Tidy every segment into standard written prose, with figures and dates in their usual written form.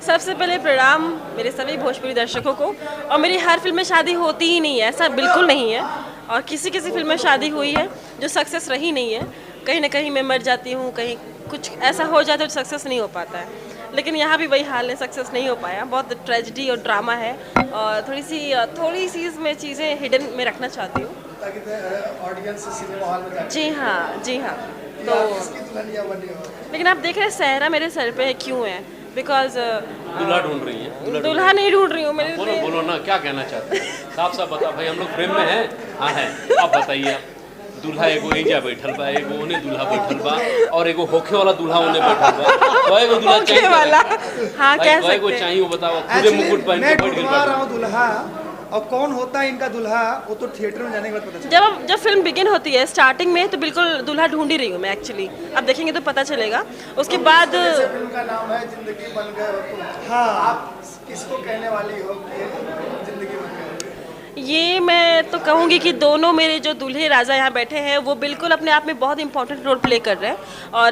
सबसे पहले प्रणाम मेरे सभी भोजपुरी दर्शकों को। और मेरी हर फिल्म में शादी होती ही नहीं है, ऐसा बिल्कुल नहीं है। और किसी किसी फिल्म में शादी हुई है जो सक्सेस रही नहीं है। कहीं ना कहीं मैं मर जाती हूँ, कहीं कुछ ऐसा हो जाता है जो सक्सेस नहीं हो पाता है। लेकिन यहाँ भी वही हाल है, सक्सेस नहीं हो पाया। बहुत ट्रेजिडी और ड्रामा है और थोड़ी सी इसमें चीज़ें हिडन में रखना चाहती हूँ। जी हाँ, जी हाँ। तो लेकिन आप देख रहे हैं सहरा मेरे सर पे है, क्यों है? बिकॉज दूल्हा ढूंढ रही है। दूल्हा नहीं ढूंढ रही हूँ मेरे बोलो लिए। बोलो ना, क्या कहना चाहते हैं? साफ साफ बता भाई, हम लोग फ्रेम में हैं। हाँ है, अब बताइए आप। दूल्हा एगो एजा बैठल बा, एगो ओने दूल्हा बैठल बा, और एगो होखे वाला दूल्हा ओने बैठल बा। कोई एगो दूल्हा होखे वाला, हाँ कह कोई एगो सकते हैं। चाहिए, वो बताओ। पूरे मुकुट पहन के बैठ मैं रहा गए। हूँ दूल्हा, और कौन होता है इनका दूल्हा वो तो थिएटर में जाने के बाद पता चला। जब फिल्म बिगिन होती है स्टार्टिंग में, तो बिल्कुल दूल्हा ढूंढ ही रही हूँ मैं एक्चुअली। अब देखेंगे तो पता चलेगा। उसके बाद फिल्म का नाम है जिंदगी बन गए हो तुम। हाँ, आप किसको कहने वाली हो कि जिंदगी बन गए हो? ये मैं तो कहूँगी कि दोनों मेरे जो दूल्हे राजा यहाँ बैठे हैं वो बिल्कुल अपने आप में बहुत इंपॉर्टेंट रोल प्ले कर रहे हैं। और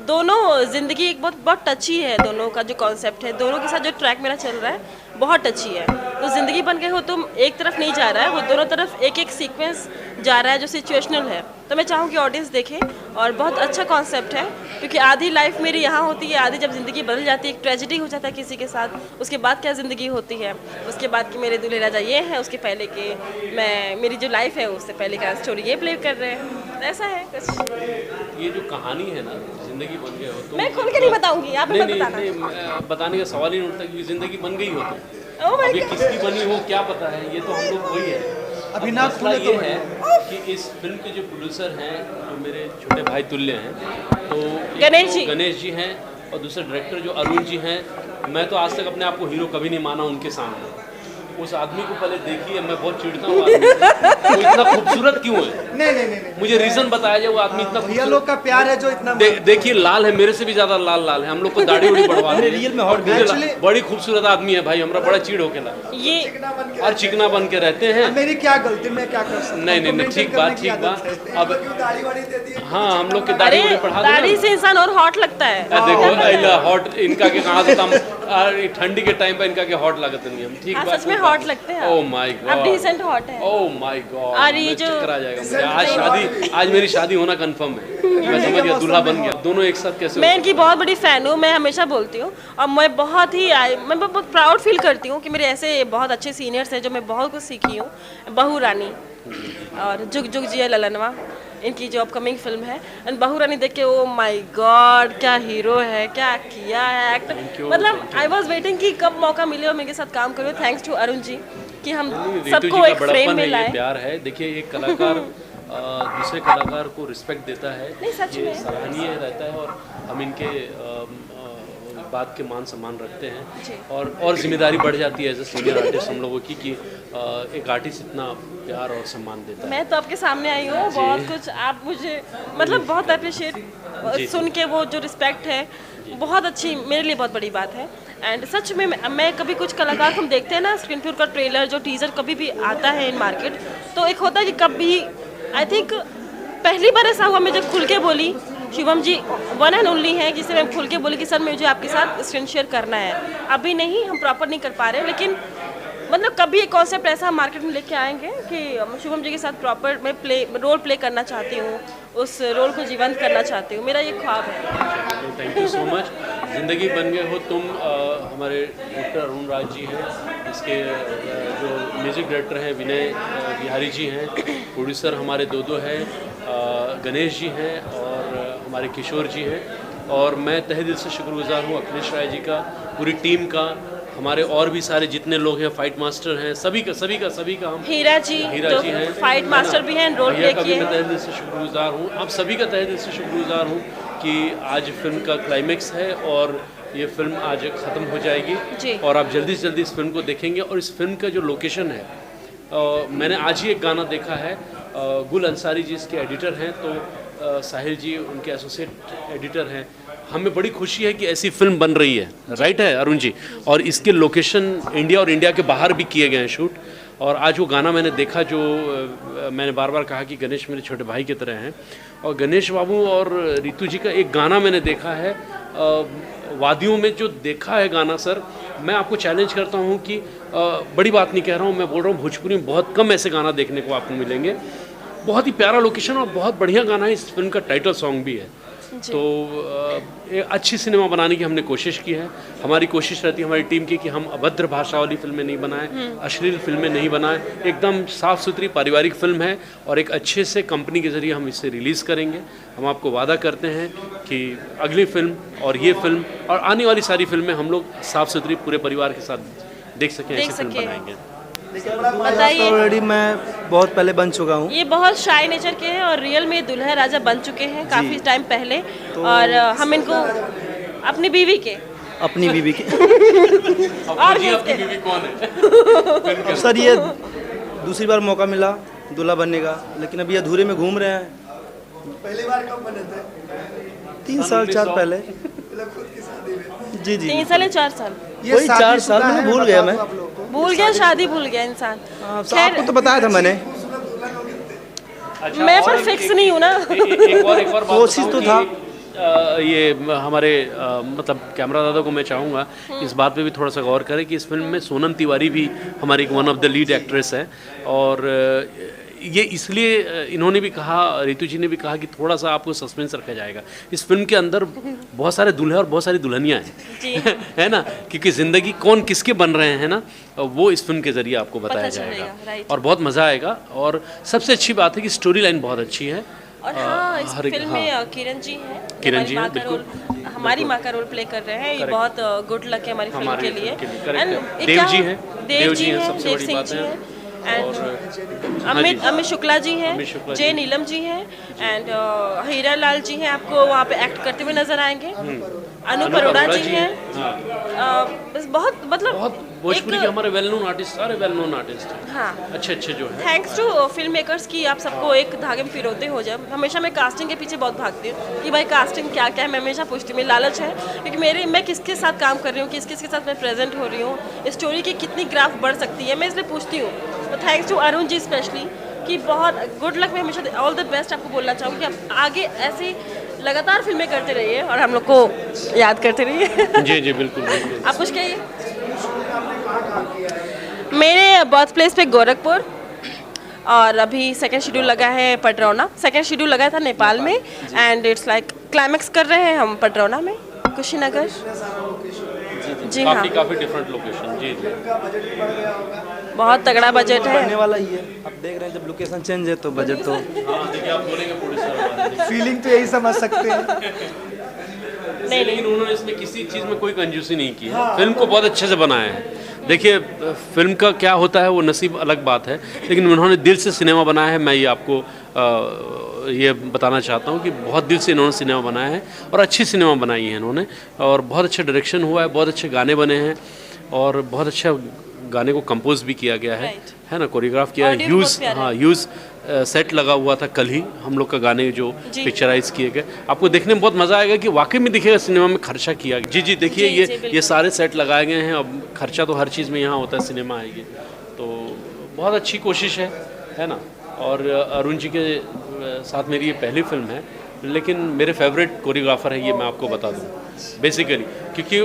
दोनों ज़िंदगी एक बहुत बहुत टची है। दोनों का जो कॉन्सेप्ट है, दोनों के साथ जो ट्रैक मेरा चल रहा है बहुत टची है। तो ज़िंदगी बन गए हो तुम एक तरफ नहीं जा रहा है, वो दोनों तरफ एक एक सीक्वेंस जा रहा है जो सिचुएशनल है। तो मैं चाहूँ कि ऑडियंस देखे, और बहुत अच्छा कॉन्सेप्ट है। क्योंकि आधी लाइफ मेरी यहाँ होती है, आधी जब ज़िंदगी बदल जाती है, एक ट्रेजिडी हो जाता है किसी के साथ, उसके बाद क्या ज़िंदगी होती है, उसके बाद कि मेरे दूल्हे राजा ये हैं, उसके पहले के मेरी जो लाइफ है उससे पहले का स्टोरी ये प्ले कर रहे हैं। तो ऐसा है कुछ। ये जो कहानी है ना, जिंदगी बन गए हो तुम। मैं खुल के नहीं बताऊंगी, आप नहीं भी नहीं बताना। नहीं, बताने का सवाल ही नहीं उठता, क्योंकि जिंदगी बन गई हो तुम। Oh my अभी God! किसकी बनी हो क्या पता है, ये तो हम लोग वही है। अभी अब ना मसला खुले तो ये बनी। है कि इस फिल्म के जो प्रोड्यूसर हैं, जो मेरे छोटे भाई तुल्य हैं, तो एक गणेश तो जी। गणेश जी हैं, और दूसरे डायरेक्टर जो अरुण जी हैं। मैं तो आज तक अपने आप को हीरो कभी नहीं माना उनके सामने। उस आदमी को पहले देखिए, मैं बहुत चिढ़ता हूँ आदमी से। वो इतना खूबसूरत क्यों है? नहीं नहीं नहीं नहीं, मुझे रीजन बताया जाए, वो आदमी इतना भैया खूबसूरत। लोग का प्यार है जो इतना देखिए लाल है, मेरे से भी ज्यादा लाल लाल है। हम लोग को दाढ़ी उड़ी बढ़वा दी। रियल में और हॉट मुझे एक्चुअली बड़ी खूबसूरत आदमी है भाई, हमरा बड़ा चिढ़ होकेला। ये और चिकना बन के रहते हैं। मेरी क्या गलती, मैं क्या कर सकता हूँ? नहीं नहीं नहीं, तो ठीक maintain बात करने की ठीक बात। आदत है। अब क्यों दाढ़ी वाड़ी दे दी? हाँ, हम लोग के दाढ़ी अरे उड़ी बढ़ा दाढ़ी देना। से इंसान और हॉट लगता है। देखो अइला हॉट इनका के कहाँ से तम ठंडी के टाइम पे इनका के हॉट लगत नहीं हम। ठीक हाँ, बात। सच में हॉट लगते हैं। ओह माय आप गॉड, डिसेंट हॉट है। Oh my God. और ये जो चक्कर आ जाएगा मुझे। आज मेरी शादी होना कंफर्म है। मैं समझ गया, दूल्हा बन गया। दोनों एक साथ कैसे? मैं इनकी बहुत बड़ी फ़ैन हूँ, मैं हमेशा बोलती हूँ। और मैं बहुत प्राउड फील करती हूँ कि मेरे ऐसे बहुत अच्छे सीनियर्स हैं जो मैं बहुत कुछ सीखी हूँ। बहू रानी और जुग जुग जिया ललनवा, इनकी जो अपकमिंग फिल्म है। एंड बहू रानी देख के ओ माय गॉड, क्या हीरो है, क्या किया है एक्ट। मतलब आई वॉज वेटिंग कि कब मौका मिले और मेरे साथ काम करो। थैंक्स टू अरुण जी कि हम रितु जी सबको का एक फ्रेम बड़प्पन में है, ये लाए। प्यार है। देखिए एक कलाकार दूसरे कलाकार को रिस्पेक्ट देता है, नहीं, सच ये में। सराहनीय रहता है। और हम इनके बात के मान सम्मान रखते जी। हैं, और जिम्मेदारी बढ़ जाती है एज ए सीनियर आर्टिस्ट हम लोगों की, कि एक आर्टिस्ट इतना प्यार और सम्मान देता है। मैं तो आपके सामने आई हूँ, बहुत कुछ आप मुझे मतलब बहुत अप्रिशिएट सुन के, वो जो रिस्पेक्ट है बहुत अच्छी, मेरे लिए बहुत बड़ी बात है। एंड सच में मैं कभी कुछ कलाकार हम देखते हैं ना, स्क्रीन पे उनका ट्रेलर जो टीजर कभी भी आता है इन मार्केट, तो एक होता है कि कभी आई थिंक पहली बार ऐसा हुआ मैं जब खुल के बोली, शिवम जी वन एंड ओनली है जिसे मैं खुल के बोली कि सर मुझे आपके साथ स्क्रीन शेयर करना है। अभी नहीं, हम प्रॉपर नहीं कर पा रहे, लेकिन मतलब कभी एक कॉन्सेप्ट ऐसा हम मार्केट में लेके आएंगे कि शिवम जी के साथ प्रॉपर मैं रोल प्ले करना चाहती हूँ, उस रोल को जीवंत करना चाहती हूँ। मेरा ये ख्वाब है। Thank you so much. ज़िंदगी बन गए हो तुम, हमारे डायरेक्टर अरुण राज जी हैं, इसके जो म्यूज़िक डायरेक्टर हैं विनय बिहारी जी हैं, प्रोड्यूसर हमारे दो हैं, गणेश जी हैं, और हमारे किशोर जी हैं। और मैं तहे दिल से शुक्रगुजार हूँ अखिलेश राय जी का, पूरी टीम का, हमारे और भी सारे जितने लोग हैं, फाइट मास्टर हैं, सभी का हम हीरा जी जो हैं, फाइट मास्टर भी हैं, रोल भैया प्ले का भी किए मैं हैं। तहे दिल से शुक्रगुजार हूँ। आप सभी का तहे दिल से शुक्रगुजार हूँ कि आज फिल्म का क्लाइमेक्स है और ये फिल्म आज ख़त्म हो जाएगी जी। और आप जल्दी से जल्दी इस फिल्म को देखेंगे। और इस फिल्म का जो लोकेशन है, मैंने आज ही एक गाना देखा है, गुल अंसारी जी इसके एडिटर हैं, तो साहिल जी उनके एसोसिएट एडिटर हैं। हमें बड़ी खुशी है कि ऐसी फिल्म बन रही है, राइट है अरुण जी? और इसके लोकेशन इंडिया और इंडिया के बाहर भी किए गए हैं शूट, और आज वो गाना मैंने देखा जो मैंने बार बार कहा कि गणेश मेरे छोटे भाई की तरह हैं, और गणेश बाबू और रितु जी का एक गाना मैंने देखा है वादियों में, जो देखा है गाना सर, मैं आपको चैलेंज करता हूँ कि बड़ी बात नहीं कह रहा हूँ, मैं बोल रहा हूँ भोजपुरी में बहुत कम ऐसे गाना देखने को आपको मिलेंगे। बहुत ही प्यारा लोकेशन और बहुत बढ़िया गाना है, इस फिल्म का टाइटल सॉन्ग भी है। तो एक अच्छी सिनेमा बनाने की हमने कोशिश की है। हमारी कोशिश रहती है हमारी टीम की कि हम अभद्र भाषा वाली फिल्में नहीं बनाएं, अश्लील फिल्में नहीं बनाएं, एकदम साफ़ सुथरी पारिवारिक फिल्म है और एक अच्छे से कंपनी के ज़रिए हम इसे रिलीज़ करेंगे। हम आपको वादा करते हैं कि अगली फिल्म और ये फिल्म और आने वाली सारी फिल्में हम लोग साफ़ सुथरी पूरे परिवार के साथ देख सकें, ऐसी फिल्म बनाएंगे। बताइए। ऑलरेडी मैं बहुत पहले बन चुका हूँ। ये बहुत शाय नेचर के हैं और रियल में दुल्हा राजा बन चुके हैं काफ़ी टाइम पहले, और हम इनको अपनी बीवी के अपनी बीवी के और जी, आपकी बीवी कौन है? अब सर ये दूसरी बार मौका मिला दूल्हा बनने का, लेकिन अभी अधूरे में घूम रहे हैं। पहली बार कब बने थे? 3 साल 4 पहले। मतलब खुद की शादी में? जी जी 3 साल या 4 साल ये वही 4 साल शादीशुदा मैंने है, भूल गया बता मैं। दो आप लोगों को। भूल गया, शादी भूल गया इंसान। आपको तो बताया था मैंने। अच्छा, मैं और पर फिक्स नहीं हूँ ना। एक और बात कोशिश तो बताऊं कि, ये हमारे मतलब कैमरा दादा को मैं चाहूँगा इस बात पे भी थोड़ा सा गौर करें कि इस फिल्म में सोनम तिवारी भी हमारी one of the lead actress है, और ये इसलिए इन्होंने भी कहा, रितु जी ने भी कहा कि थोड़ा सा आपको सस्पेंस रखा जाएगा। इस फिल्म के अंदर बहुत सारे दूल्हे और बहुत सारी दुल्हनियाँ हैं है ना, क्योंकि ज़िंदगी कौन किसके बन रहे हैं ना, वो इस फिल्म के ज़रिए आपको बताया जाएगा राइट। और बहुत मज़ा आएगा। और सबसे अच्छी बात है कि स्टोरी लाइन बहुत अच्छी है। और हाँ, इस हर एक- फिल्म में किरण जी हैं, किरण हमारी जी माँ हैं, का बिल्कुल। रोल, हमारी माँ का रोल प्ले कर रहे हैं। ये बहुत गुड लक है हमारी फिल्म हमारी के लिए। फिल्म के लिए, correct And है। ये देव क्या- जी हैं, देव जी हैं, सबसे देव बड़ी सिंह बात जी है। हैं, और एंड हाँ जी। अमित शुक्ला जी हैं, अमित शुक्ला जय जी। नीलम जी हैं, एंड हीरा लाल जी हैं, आपको वहाँ पे एक्ट करते हुए नजर आएंगे। अनूप अरोड़ा जी हैं। बस बहुत मतलब बहुत भोजपुरी के हमारे वेल नोन आर्टिस्ट, सारे वेल नोन आर्टिस्ट हैं, हाँ, अच्छे अच्छे जो हैं। थैंक्स टू फिल्म मेकर्स की आप सबको एक धागे में पिरोते हो। जब हमेशा मैं कास्टिंग के पीछे बहुत भागती हूँ कि भाई कास्टिंग क्या क्या है, मैं हमेशा पूछती हूँ, मेरी लालच है क्योंकि मैं किसके साथ काम कर रही हूँ, किस किसके साथ मैं प्रेजेंट हो रही हूँ, स्टोरी की कितनी ग्राफ बढ़ सकती है, मैं इसलिए पूछती हूँ। तो thanks to Arun ji specially कि बहुत गुड लक। मैं हमेशा ऑल द बेस्ट आपको बोलना चाहूँगी कि आप आगे ऐसी लगातार फिल्में करते रहिए और हम लोग को याद करते रहिए। जी जी बिल्कुल बिल्कुल। आप कुछ कहिए। मेरे बर्थ प्लेस पे गोरखपुर, और अभी सेकंड शेड्यूल लगा है पटरौना। सेकंड शेड्यूल लगा था नेपाल में, एंड इट्स लाइक क्लाइमैक्स कर रहे हैं हम पटरौना में, कुशीनगर। जी हाँ, काफी डिफरेंट लोकेशन। जी जी। बहुत तगड़ा बजट है। बनने वाला ही है। अब देख रहे हैं जब लोकेशन चेंज है तो बजट तो हाँ देखिए, आप बोलेंगे प्रोड्यूसर, फीलिंग तो यही समझ सकते हैं। नहीं लेकिन उन्होंने इसमें किसी चीज़ में कोई कंजूसी नहीं की है, फिल्म को बहुत अच्छे से बनाया है। देखिए फिल्म का क्या होता है वो नसीब अलग बात है, लेकिन उन्होंने दिल से सिनेमा बनाया है। मैं ये आपको ये बताना चाहता हूँ कि बहुत दिल से इन्होंने सिनेमा बनाया है और अच्छी सिनेमा बनाई है इन्होंने, और बहुत अच्छा डायरेक्शन हुआ है, बहुत अच्छे गाने बने हैं और बहुत अच्छा गाने को कंपोज भी किया गया है, है ना, कोरियोग्राफ किया है। Audio भी बहुत प्यारा है। हाँ, यूज़ सेट लगा हुआ था कल ही हम लोग का, गाने जो जी। पिक्चराइज किए गए। आपको देखने में बहुत मज़ा आएगा कि वाकई में दिखेगा सिनेमा में खर्चा किया गया। जी जी देखिए, जी, ये जी, बिल्कुल। ये सारे सेट लगाए गए हैं। अब खर्चा तो हर चीज़ में यहाँ होता है, सिनेमा है ये, तो बहुत अच्छी कोशिश है ना। और अरुण जी के साथ मेरी ये पहली फिल्म है, लेकिन मेरे फेवरेट कोरियोग्राफर है ये, मैं आपको बता दूँ बेसिकली, क्योंकि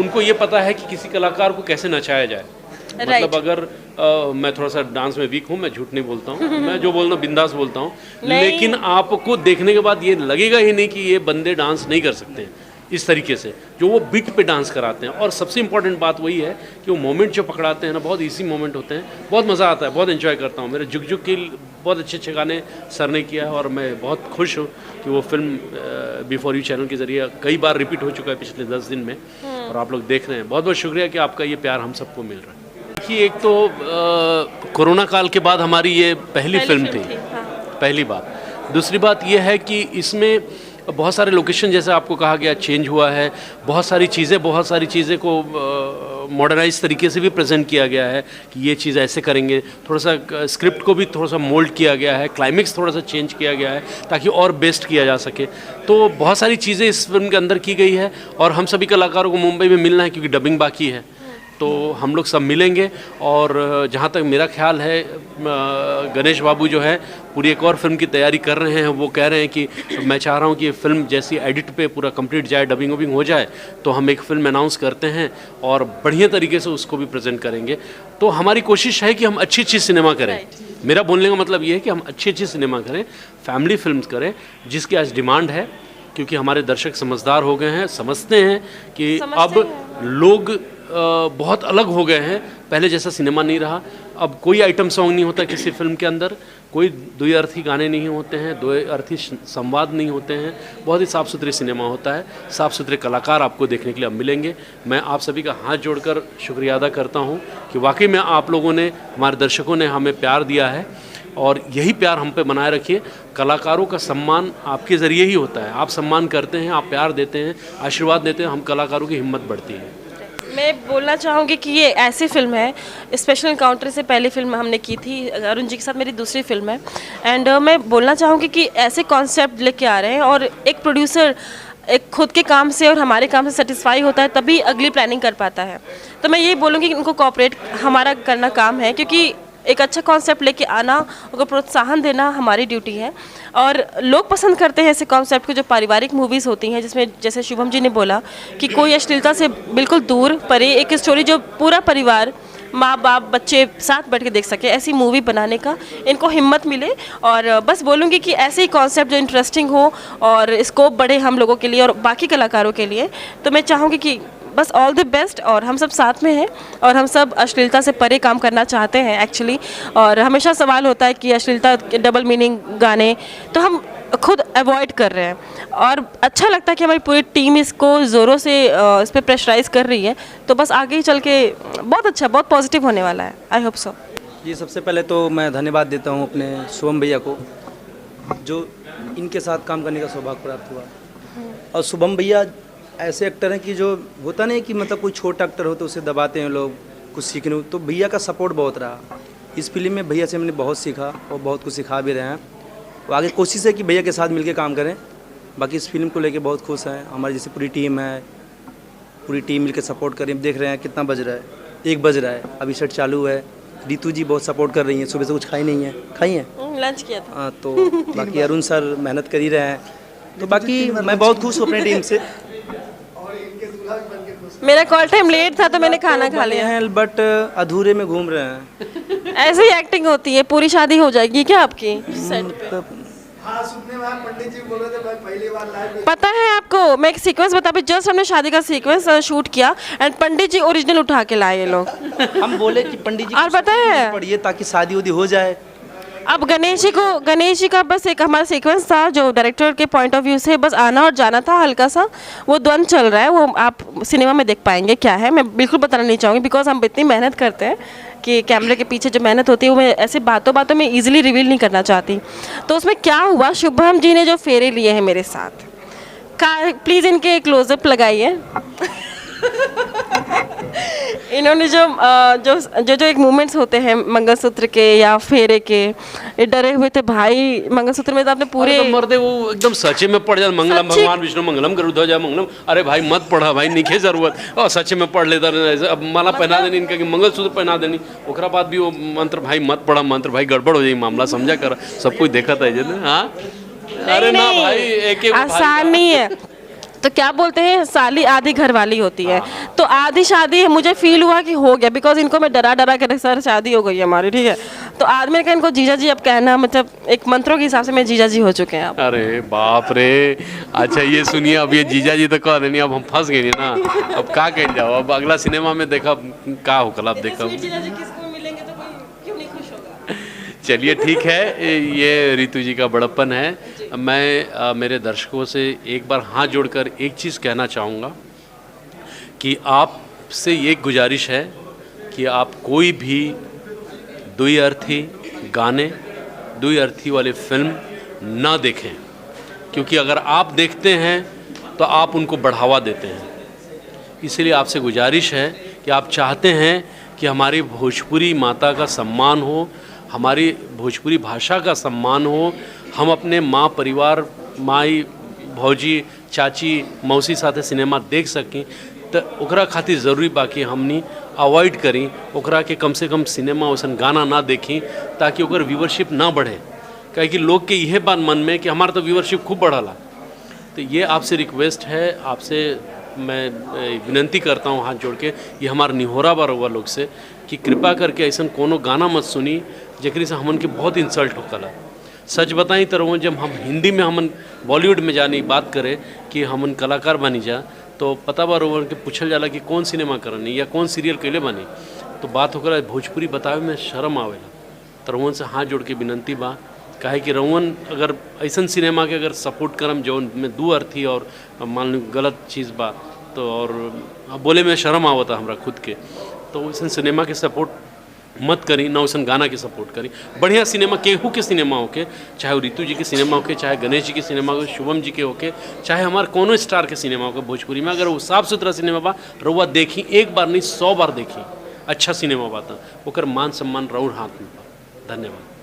उनको ये पता है कि किसी कलाकार को कैसे नचाया जाए। मतलब अगर मैं थोड़ा सा डांस में वीक हूँ, मैं झूठ नहीं बोलता हूँ, मैं जो बोलता हूँ बिंदास बोलता हूँ, लेकिन आपको देखने के बाद ये लगेगा ही नहीं कि ये बंदे डांस नहीं कर सकते हैं इस तरीके से, जो वो बीट पे डांस कराते हैं। और सबसे इम्पॉर्टेंट बात वही है कि वो मोमेंट जो पकड़ाते हैं ना, बहुत इजी मोमेंट होते हैं, बहुत मज़ा आता है, बहुत एंजॉय करता हूँ। मेरे जुग जुग की बहुत अच्छे अच्छे गाने सर ने किया है, और मैं बहुत खुश हूँ कि वो फिल्म बिफोर यू चैनल के ज़रिए कई बार रिपीट हो चुका है पिछले 10 दिन में, और आप लोग देख रहे हैं। बहुत बहुत शुक्रिया कि आपका ये प्यार हम सबको मिल रहा है। देखिए, एक तो कोरोना काल के बाद हमारी ये पहली फिल्म थी, पहली बात। दूसरी बात ये है कि इसमें बहुत सारे लोकेशन, जैसे आपको कहा गया, चेंज हुआ है। बहुत सारी चीज़ें को मॉडर्नाइज तरीके से भी प्रेजेंट किया गया है कि ये चीज़ ऐसे करेंगे। थोड़ा सा स्क्रिप्ट को भी थोड़ा सा मोल्ड किया गया है, क्लाइमेक्स थोड़ा सा चेंज किया गया है ताकि और बेस्ट किया जा सके। तो बहुत सारी चीज़ें इस फिल्म के अंदर की गई है, और हम सभी कलाकारों को मुंबई में मिलना है क्योंकि डबिंग बाकी है। तो हम लोग सब मिलेंगे। और जहाँ तक मेरा ख्याल है, गणेश बाबू जो है पूरी एक और फिल्म की तैयारी कर रहे हैं। वो कह रहे हैं कि मैं चाह रहा हूँ कि फिल्म जैसी एडिट पे पूरा कंप्लीट जाए, डबिंग वबिंग हो जाए, तो हम एक फ़िल्म अनाउंस करते हैं और बढ़िया तरीके से उसको भी प्रेजेंट करेंगे। तो हमारी कोशिश है कि हम अच्छी सिनेमा करें। मेरा बोलने का मतलब ये है कि हम अच्छी सिनेमा करें, फैमिली फिल्म्स करें, जिसकी आज डिमांड है, क्योंकि हमारे दर्शक समझदार हो गए हैं, समझते हैं कि अब लोग बहुत अलग हो गए हैं। पहले जैसा सिनेमा नहीं रहा। अब कोई आइटम सॉन्ग नहीं होता किसी फिल्म के अंदर, कोई द्विअर्थी गाने नहीं होते हैं, द्विअर्थी संवाद नहीं होते हैं। बहुत ही साफ़ सुथरी सिनेमा होता है, साफ़ सुथरे कलाकार आपको देखने के लिए अब मिलेंगे। मैं आप सभी का हाथ जोड़कर शुक्रिया अदा करता हूं कि वाकई में आप लोगों ने, हमारे दर्शकों ने हमें प्यार दिया है और यही प्यार हम पे बनाए रखिए। कलाकारों का सम्मान आपके ज़रिए ही होता है। आप सम्मान करते हैं, आप प्यार देते हैं, आशीर्वाद देते हैं, हम कलाकारों की हिम्मत बढ़ती है। मैं बोलना चाहूँगी कि ये ऐसी फिल्म है, स्पेशल एनकाउंटर से पहली फिल्म हमने की थी, अरुण जी के साथ मेरी दूसरी फिल्म है। एंड मैं बोलना चाहूँगी कि ऐसे कॉन्सेप्ट लेके आ रहे हैं और एक प्रोड्यूसर एक खुद के काम से और हमारे काम से सेटिस्फाई होता है तभी अगली प्लानिंग कर पाता है। तो मैं ये बोलूँगी कि उनको कोऑपरेट हमारा करना काम है, क्योंकि एक अच्छा कॉन्सेप्ट लेके आना, उनको प्रोत्साहन देना हमारी ड्यूटी है। और लोग पसंद करते हैं ऐसे कॉन्सेप्ट को, जो पारिवारिक मूवीज़ होती हैं, जिसमें जैसे शुभम जी ने बोला कि कोई अश्लीलता से बिल्कुल दूर परे एक स्टोरी जो पूरा परिवार, माँ बाप बच्चे साथ बैठ के देख सके, ऐसी मूवी बनाने का इनको हिम्मत मिले। और बस बोलूँगी कि ऐसे ही कॉन्सेप्ट जो इंटरेस्टिंग हो और स्कोप बढ़े हम लोगों के लिए और बाकी कलाकारों के लिए। तो मैं चाहूँगी कि बस ऑल द बेस्ट, और हम सब साथ में हैं और हम सब अश्लीलता से परे काम करना चाहते हैं एक्चुअली। और हमेशा सवाल होता है कि अश्लीलता के डबल मीनिंग गाने तो हम खुद अवॉइड कर रहे हैं और अच्छा लगता है कि हमारी पूरी टीम इसको ज़ोरों से इस पर प्रेशराइज़ कर रही है। तो बस आगे ही चल के बहुत अच्छा, बहुत पॉजिटिव होने वाला है। I hope so. जी, सबसे पहले तो मैं धन्यवाद देता हूँ अपने शुभम भैया को, जो इनके साथ काम करने का सौभाग्य प्राप्त हुआ। और शुभम भैया ऐसे एक्टर हैं कि जो होता नहीं कि मतलब कोई छोटा एक्टर हो तो उसे दबाते हैं लोग कुछ सीखने, तो भैया का सपोर्ट बहुत रहा। इस फिल्म में भैया से मैंने बहुत सीखा और बहुत कुछ सिखा भी रहे हैं। तो आगे कोशिश है कि भैया के साथ मिलकर काम करें। बाकी इस फिल्म को लेके बहुत खुश हैं। हमारी जैसे पूरी टीम है, पूरी टीम मिलकर सपोर्ट करें। देख रहे हैं कितना बज रहा है, 1 बज रहा है, अभी सेट चालू है। रितु जी बहुत सपोर्ट कर रही हैं, सुबह से कुछ खाई नहीं है, खाई हैं, लंच किया था। हाँ, तो बाकी अरुण सर मेहनत कर ही रहे हैं। तो बाकी मैं बहुत खुश हूँ अपनी टीम से। मेरा कॉल टाइम लेट था तो मैंने खाना खा लिया है, बट अधूरे में घूम रहे हैं। ऐसे ही एक्टिंग होती है। पूरी शादी हो जाएगी क्या आपकी सेट पे? हाँ, सुनने में पंडित जी बोल रहे थे भाई पहली बार लाइव। पता है आपको, मैं एक सीक्वेंस बता, जस्ट हमने शादी का सीक्वेंस शूट किया एंड पंडित जी ओरिजिनल उठा के लाए ये लोग। हम बोले कि पंडित जी और पता है पढ़िए ताकि शादी उदी हो जाए। अब गणेश जी का बस एक हमारा सीक्वेंस था जो डायरेक्टर के पॉइंट ऑफ व्यू से बस आना और जाना था। हल्का सा वो द्वंद्व चल रहा है, वो आप सिनेमा में देख पाएंगे क्या है। मैं बिल्कुल बताना नहीं चाहूँगी बिकॉज हम इतनी मेहनत करते हैं कि कैमरे के पीछे जो मेहनत होती है वो मैं ऐसे बातों में ईजिली रिवील नहीं करना चाहती। तो उसमें क्या हुआ, शुभम जी ने जो फेरे लिए हैं मेरे साथ, प्लीज़ इनके क्लोजअप लगाइए। इन्होंने जो एक मूवमेंट्स होते हैं मंगलसूत्र के या फेरे के, ये डरे हुए थे भाई। मंगलसूत्र में तो आपने पूरे मर्दे वो एकदम सच्चे में पढ़ जाए, मंगलम भगवान विष्णु मंगलम गरुड़ध्वज मंगलम। अरे भाई मत पढ़ा भाई, निखे जरूरत और सच्चे में पढ़ लेता। अब माला पहना देनी इनका कि मंगलसूत्र पहना देनी, ओकरा बाद भी वो मंत्र भाई मत पढ़ा, मंत्र भाई गड़बड़ हो जाए मामला, समझा कर सब कुछ देखा था। हाँ अरे ना भाई, एक आसान नहीं है। तो क्या बोलते हैं, साली आधी घर वाली होती है। तो आधी शादी मुझे फील हुआ कि हो गया, बिकॉज इनको मैं डरा के सर शादी हो गई है हमारी, ठीक है। तो आदमी ने कहा इनको जीजा जी अब कहना, मतलब एक मंत्रों के हिसाब से मैं जीजा जी हो चुके हैं अब। अरे बाप रे। अच्छा ये सुनिए, अब ये जीजा जी तो कह देनी, अब हम फंस गए ना। अब क्या कह जाओ, अब अगला सिनेमा में देखा क्या हो कल, आप देखा। चलिए ठीक है, ये रितु जी का बड़प्पन है। मैं मेरे दर्शकों से एक बार हाथ जोड़कर एक चीज़ कहना चाहूँगा कि आपसे ये गुजारिश है कि आप कोई भी द्विअर्थी गाने, द्विअर्थी वाले फिल्म ना देखें, क्योंकि अगर आप देखते हैं तो आप उनको बढ़ावा देते हैं। इसलिए आपसे गुजारिश है कि आप चाहते हैं कि हमारी भोजपुरी माता का सम्मान हो, हमारी भोजपुरी भाषा का सम्मान हो, हम अपने माँ परिवार, माई भौजी चाची मौसी साथ सिनेमा देख सकें, तो ओकरा खातिर ज़रूरी बाकी हमनी अवॉइड करी, ओकरा के कम से कम सिनेमा वैसन गाना ना देखी ताकि ओकर व्यूवरशिप ना बढ़े। काहे कि लोग के यह बात मन में कि हमारा तो व्यूवरशिप खूब बढ़ला। तो ये आपसे रिक्वेस्ट है, आपसे मैं विनती करता हूँ हाथ जोड़ के, ये हमारा निहोरा बार हुआ लोग से कि कृपा करके ऐसा कोनो गाना मत सुनी जकरी से हमन के बहुत इंसल्ट होकला। सच बताई तो जब हम हिंदी में हमन बॉलीवुड में जानी बात करें कि हमन कलाकार बनी जा, तो पता बार ओवर के पूछल जाला कि कौन सिनेमा करनी या कौन सीरियल कैले बनी, तो बात होकर भोजपुरी बतावे में शर्म आवेला। तो रउन से हाथ जोड़ के विनंती बा, काहे कि रउन अगर ऐसा सिनेमा के अगर सपोर्ट करम जो में दू अर्थी और मान लो गलत चीज़ बा तो और बोले में शर्म आवता हमरा खुद के, तो वैसा सिनेमा के सपोर्ट मत करी, ना वैसा गाना के सपोर्ट करी। बढ़िया सिनेमा केहू के सिनेमा होके, चाहे वो रितु जी के सिनेमा होके, चाहे गणेश जी के सिनेमा होके, शुभम जी के होके, चाहे हमारे कोनो स्टार के सिनेमा होके भोजपुरी में, अगर वो साफ सुथरा सिनेमा बा रउआ देखी, एक बार नहीं 100 बार देखी, अच्छा सिनेमा बा, ओकर मान सम्मान रउर हाथ में बा। धन्यवाद।